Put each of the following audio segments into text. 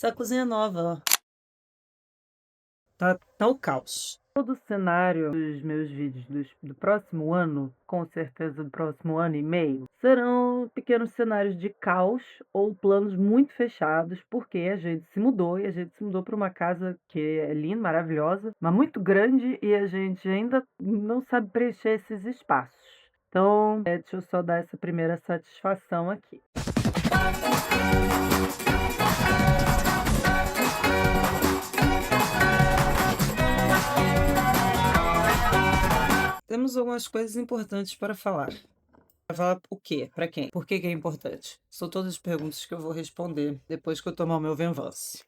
Essa cozinha é nova, ó. Tá o caos. Todo o cenário dos meus vídeos do próximo ano, com certeza do próximo ano e meio, serão pequenos cenários de caos ou planos muito fechados, porque a gente se mudou e a gente se mudou para uma casa que é linda, maravilhosa, mas muito grande e a gente ainda não sabe preencher esses espaços. Então, deixa eu só dar essa primeira satisfação aqui. Temos algumas coisas importantes para falar. Para falar o quê? Para quem? Por que é importante? São todas as perguntas que eu vou responder depois que eu tomar o meu Venvance.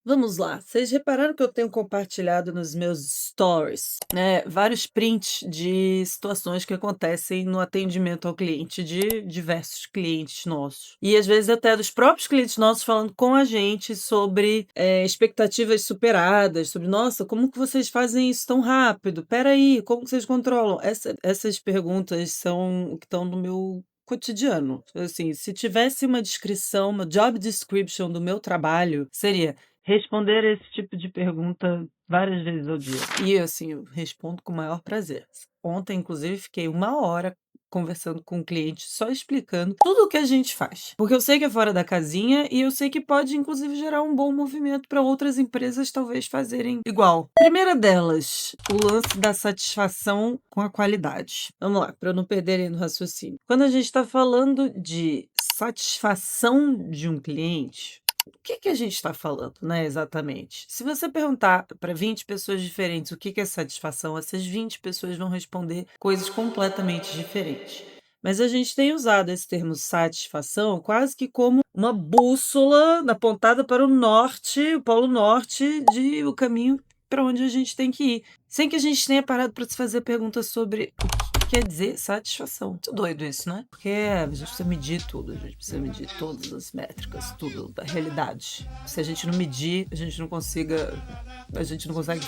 Vamos lá, vocês repararam que eu tenho compartilhado nos meus stories, né, vários prints de situações que acontecem no atendimento ao cliente de diversos clientes nossos. E às vezes até dos próprios clientes nossos falando com a gente sobre expectativas superadas, sobre, nossa, como que vocês fazem isso tão rápido? Peraí, como que vocês controlam? Essas perguntas são o que estão no meu cotidiano. Assim, se tivesse uma descrição, uma job description do meu trabalho, seria responder esse tipo de pergunta várias vezes ao dia. E assim, eu respondo com o maior prazer. Ontem, inclusive, fiquei 1 hora conversando com o cliente, só explicando tudo o que a gente faz. Porque eu sei que é fora da casinha e eu sei que pode, inclusive, gerar um bom movimento para outras empresas talvez fazerem igual. Primeira delas, o lance da satisfação com a qualidade. Vamos lá, para eu não perder no raciocínio. Quando a gente está falando de satisfação de um cliente, o que a gente está falando, né, exatamente? Se você perguntar para 20 pessoas diferentes o que é satisfação, essas 20 pessoas vão responder coisas completamente diferentes. Mas a gente tem usado esse termo satisfação quase que como uma bússola apontada para o norte, o polo norte, o caminho para onde a gente tem que ir. Sem que a gente tenha parado para se fazer perguntas sobre o que quer dizer satisfação. Muito doido isso, né? Porque a gente precisa medir tudo, a gente precisa medir todas as métricas, tudo da realidade. Se a gente não medir, a gente não consegue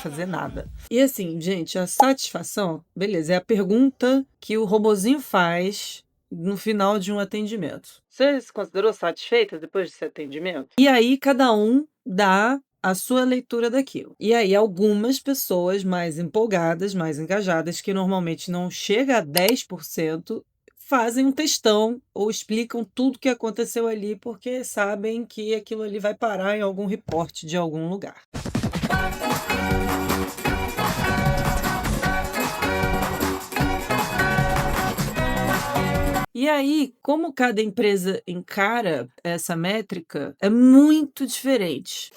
fazer nada. E assim, gente, a satisfação, beleza, é a pergunta que o robozinho faz no final de um atendimento. Você se considerou satisfeita depois desse atendimento? E aí cada um dá a sua leitura daquilo. E aí algumas pessoas mais empolgadas, mais engajadas, que normalmente não chega a 10%, fazem um textão ou explicam tudo que aconteceu ali porque sabem que aquilo ali vai parar em algum reporte de algum lugar. E aí, como cada empresa encara essa métrica, é muito diferente.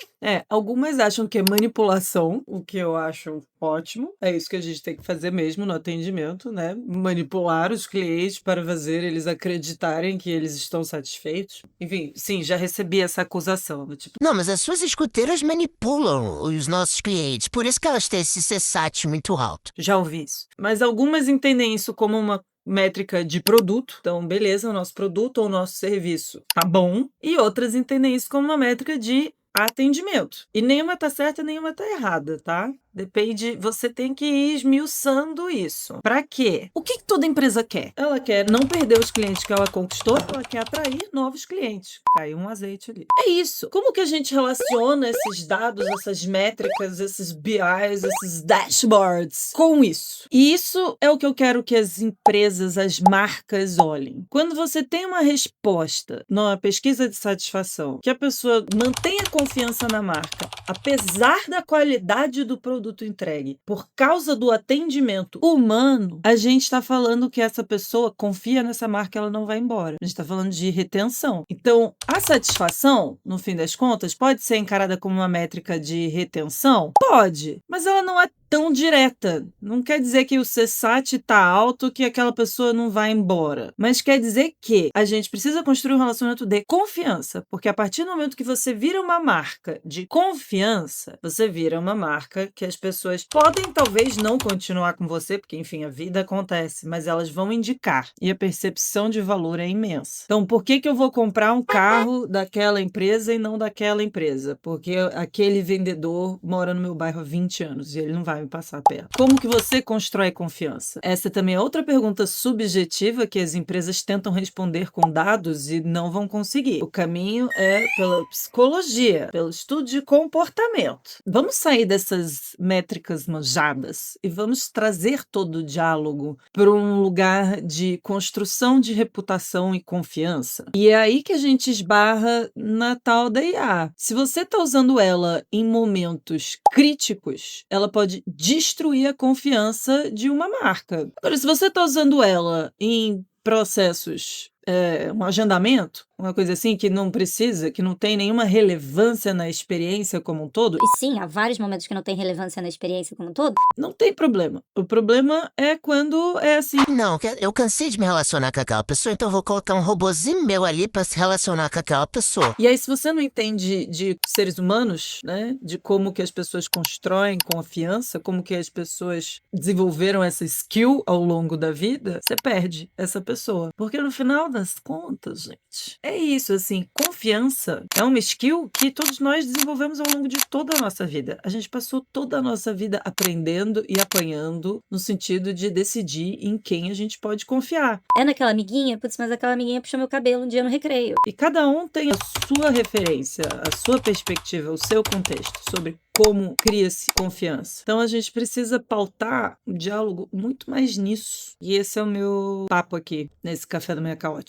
Algumas acham que é manipulação, o que eu acho ótimo. É isso que a gente tem que fazer mesmo no atendimento, né? Manipular os clientes para fazer eles acreditarem que eles estão satisfeitos. Enfim, sim, já recebi essa acusação, do tipo, Não, mas as suas escuteiras manipulam os nossos clientes, por isso que elas têm esse CSAT muito alto. já ouvi isso. Mas algumas entendem isso como uma métrica de produto. Então, beleza, o nosso produto ou o nosso serviço tá bom. E outras entendem isso como uma métrica de atendimento. E nenhuma tá certa, nenhuma tá errada, tá? Depende, você tem que ir esmiuçando isso. Pra quê? O que toda empresa quer? Ela quer não perder os clientes que ela conquistou, ela quer atrair novos clientes. Caiu um azeite ali. É isso. Como que a gente relaciona esses dados, essas métricas, esses BIs, esses dashboards com isso? E isso é o que eu quero que as empresas, as marcas olhem. Quando você tem uma resposta numa pesquisa de satisfação, que a pessoa mantenha confiança na marca, apesar da qualidade do produto entregue, por causa do atendimento humano, a gente está falando que essa pessoa confia nessa marca, ela não vai embora. A gente está falando de retenção. Então, a satisfação, no fim das contas, pode ser encarada como uma métrica de retenção? Pode, mas ela não é tão direta. Não quer dizer que o CSAT tá alto que aquela pessoa não vai embora. Mas quer dizer que a gente precisa construir um relacionamento de confiança. Porque a partir do momento que você vira uma marca de confiança, você vira uma marca que as pessoas podem talvez não continuar com você, porque enfim, a vida acontece, mas elas vão indicar. E a percepção de valor é imensa. Então, por que eu vou comprar um carro daquela empresa e não daquela empresa? Porque aquele vendedor mora no meu bairro há 20 anos e ele não vai vai me passar perto. Como que você constrói confiança? Essa também é outra pergunta subjetiva que as empresas tentam responder com dados e não vão conseguir. O caminho é pela psicologia, pelo estudo de comportamento. Vamos sair dessas métricas manjadas e vamos trazer todo o diálogo para um lugar de construção de reputação e confiança. E é aí que a gente esbarra na tal da IA. Se você está usando ela em momentos críticos, ela pode destruir a confiança de uma marca. Agora, se você está usando ela em processos, um agendamento, uma coisa assim que não precisa, que não tem nenhuma relevância na experiência como um todo, E sim, há vários momentos que não tem relevância na experiência como um todo. não tem problema. O problema é quando é assim. Não, eu cansei de me relacionar com aquela pessoa, então eu vou colocar um robozinho meu ali pra se relacionar com aquela pessoa. E aí, se você não entende de seres humanos, né, de como que as pessoas constroem confiança, como que as pessoas desenvolveram essa skill ao longo da vida, você perde essa pessoa. Porque no final das contas, gente, é isso, assim, confiança é uma skill que todos nós desenvolvemos ao longo de toda a nossa vida. A gente passou toda a nossa vida aprendendo e apanhando no sentido de decidir em quem a gente pode confiar. É naquela amiguinha, putz, mas aquela amiguinha puxou meu cabelo um dia no recreio. E cada um tem a sua referência, a sua perspectiva, o seu contexto sobre como cria-se confiança. Então a gente precisa pautar o diálogo muito mais nisso. E esse é o meu papo aqui, nesse Café da Manhã Caótico.